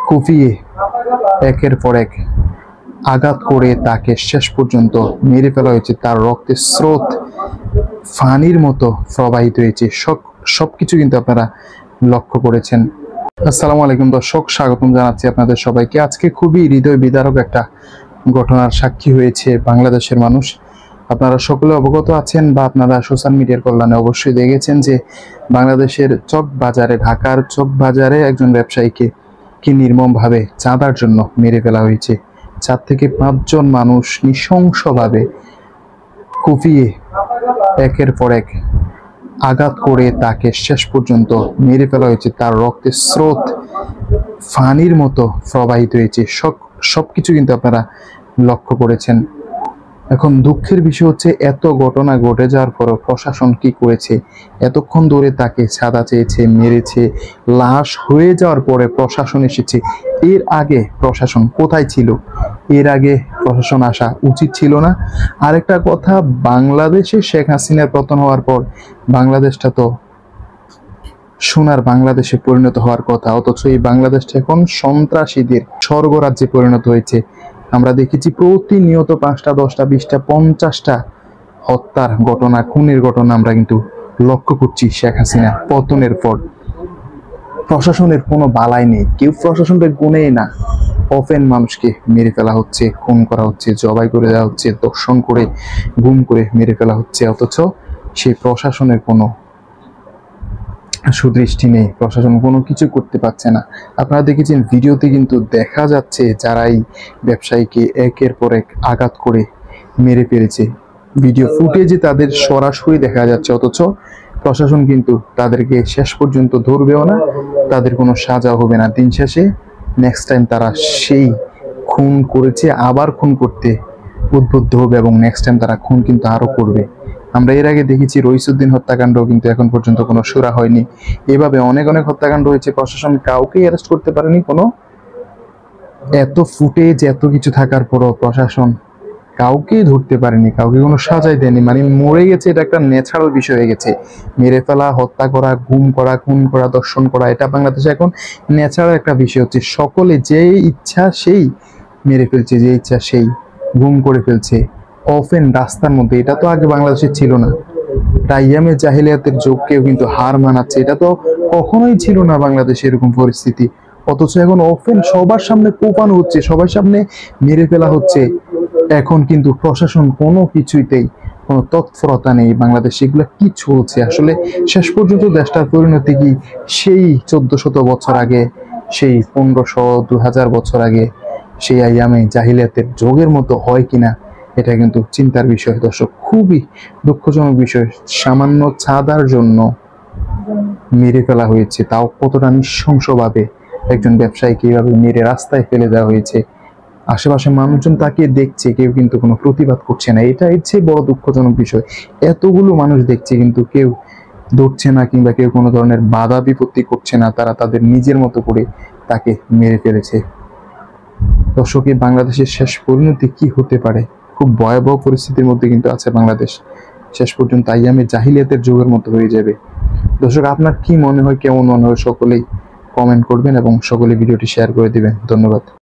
কুপিয়ে একের পর এক আঘাত করে তাকে শেষ পর্যন্ত মেরে ফেলা হয়েছে। তার রক্তের স্রোত পানির মতো প্রবাহিত হয়েছে। সবকিছু কিন্তু আপনারা লক্ষ্য করেছেন। আসসালামু আলাইকুম দর্শক, স্বাগতম জানাচ্ছি আপনাদের সবাইকে। আজকে খুবই হৃদয় বিদারক একটা ঘটনার সাক্ষী হয়েছে বাংলাদেশের মানুষ। আপনারা সকলে অবগত আছেন বা আপনারা সোশ্যাল মিডিয়ার কল্যাণে অবশ্যই দেখেছেন যে বাংলাদেশের চকবাজারে, ঢাকার চকবাজারে একজন ব্যবসায়ীকে কি নির্মমভাবে চাঁদার জন্য মেরে ফেলা হয়েছে। 4 থেকে 5 জন মানুষ নৃশংসভাবে কুপিয়ে একের পর এক আঘাত করে তাকে শেষ পর্যন্ত মেরে ফেলা হয়েছে। তার রক্তের স্রোত পানির মতো প্রবাহিত হয়েছে। সবকিছু কিন্তু আপনারা লক্ষ্য করেছেন। এখন দুঃখের বিষয় হচ্ছে, এত ঘটনা ঘটে যাওয়ার পরও প্রশাসন কি করেছে? এতক্ষণ ধরে তাকে চাঁদা চেয়েছে, মেরেছে, লাশ হয়ে যাওয়ার পরে প্রশাসন এসেছে। এর আগে প্রশাসন কোথায় ছিল? এর আগে প্রশাসন আসা উচিত ছিল না? আরেকটা কথা, বাংলাদেশে শেখ হাসিনার পতন হওয়ার পর বাংলাদেশটা তো সোনার বাংলাদেশে পরিণত হওয়ার কথা, অথচ এই বাংলাদেশটা এখন সন্ত্রাসীদের স্বর্গরাজ্যে পরিণত হয়েছে। আমরা দেখেছি প্রতিনিয়ত 5টা, 10টা, 20টা, 50টা হত্যার ঘটনা, খুনের ঘটনা আমরা কিন্তু লক্ষ্য করছি। শেখ হাসিনা পতনের পর প্রশাসনের কোনো বালাই নেই, কেউ প্রশাসনকে গুনেই না। ওপেন মানুষকে মেরে ফেলা হচ্ছে, খুন করা হচ্ছে, জবাই করে দেওয়া হচ্ছে, দর্শন করে গুম করে মেরে ফেলা হচ্ছে, অথচ সেই প্রশাসনের কোনো সুদৃষ্টি নেই। প্রশাসন কোনো কিছু করতে পারছে না। আপনারা দেখেছেন ভিডিওতে কিন্তু দেখা যাচ্ছে যারাই ব্যবসায়ীকে একের পর এক আঘাত করে মেরে ফেলেছে। ভিডিও ফুটেজে তাদের সরাসরি দেখা যাচ্ছে, অথচ প্রশাসন কিন্তু তাদেরকে শেষ পর্যন্ত ধরবেও না, তাদের কোনো সাজা হবে না। দিন শেষে নেক্সট টাইম তারা সেই খুন করেছে আবার খুন করতে উদ্বুদ্ধ হবে এবং নেক্সট টাইম তারা খুন কিন্তু আরো করবে। আমরা এর আগে দেখেছি রইসুদ্দিন হত্যাকাণ্ড, কিন্তু এখন পর্যন্ত কোনো সুরা হয়নি। এভাবে অনেক হত্যাকাণ্ড হয়েছে, প্রশাসন কাউকে অ্যারেস্ট করতে পারেনি। কোনো এত ফুটেজ, এত কিছু থাকার পরও প্রশাসন কাউকেই ধরতে পারেনি, কাউকে কোনো সাজাই দেয়নি। মানে মরে গেছে, এটা একটা ন্যাচারাল বিষয় হয়ে গেছে। মেরে ফেলা, হত্যা করা, গুম করা, খুন করা, দর্শন করা, এটা বাংলাদেশে এখন ন্যাচারাল একটা বিষয় হচ্ছে। সকলে যে ইচ্ছা সেই মেরে ফেলছে, যে ইচ্ছা সেই গুম করে ফেলছে ওপেন রাস্তার মধ্যে। এটা তো আগে বাংলাদেশে ছিল না। আইয়ামে জাহিলিয়াতের যুগকেও কিন্তু হার মানাচ্ছে। এটা তো কখনোই ছিল না বাংলাদেশে এরকম পরিস্থিতি, অথচ এখন ওপেন সবার সামনে কোপানো হচ্ছে, সবার সামনে মেরে ফেলা হচ্ছে। এখন কিন্তু প্রশাসন কোনো কিছুতেই কোনো তৎপরতা নেই বাংলাদেশে। এগুলো কি চলছে আসলে? শেষ পর্যন্ত দেশটার পরিণতি কি সেই 1400 বছর আগে, সেই 1500, 2000 বছর আগে সেই আইয়ামে জাহিলিয়াতের যুগের মতো হয় কিনা, এটা কিন্তু চিন্তার বিষয় দর্শক। খুবই দুঃখজনক বিষয়। সামান্য চাঁদার জন্য মেরে ফেলা হয়েছে, তাও কতটা নৃশংসভাবে একজন ব্যবসায়ীকে এইভাবে মেরে রাস্তায় ফেলে দেওয়া হয়েছে। আশেপাশে মানুষজন তাকে দেখছে, কেউ কিন্তু কোনো প্রতিবাদ করছে না। এটা এর চেয়ে বড় দুঃখজনক বিষয়। এতগুলো মানুষ দেখছে কিন্তু কেউ ধরছে না, কিংবা কেউ কোনো ধরনের বাধা বিপত্তি করছে না। তারা তাদের নিজের মতো করে তাকে মেরে ফেলেছে। দর্শক, বাংলাদেশের শেষ পরিণতি কি হতে পারে? খুব ভয়াবহ পরিস্থিতির মধ্যে কিন্তু আছে বাংলাদেশ। শেষ পর্যন্ত আইয়ামে জাহিলিয়াতের যুগের মতো হয়ে যাবে। দর্শক, আপনার কি মনে হয়, কেমন মনে হয়? সকলেই কমেন্ট করবেন এবং সকলে ভিডিওটি শেয়ার করে দিবেন। ধন্যবাদ।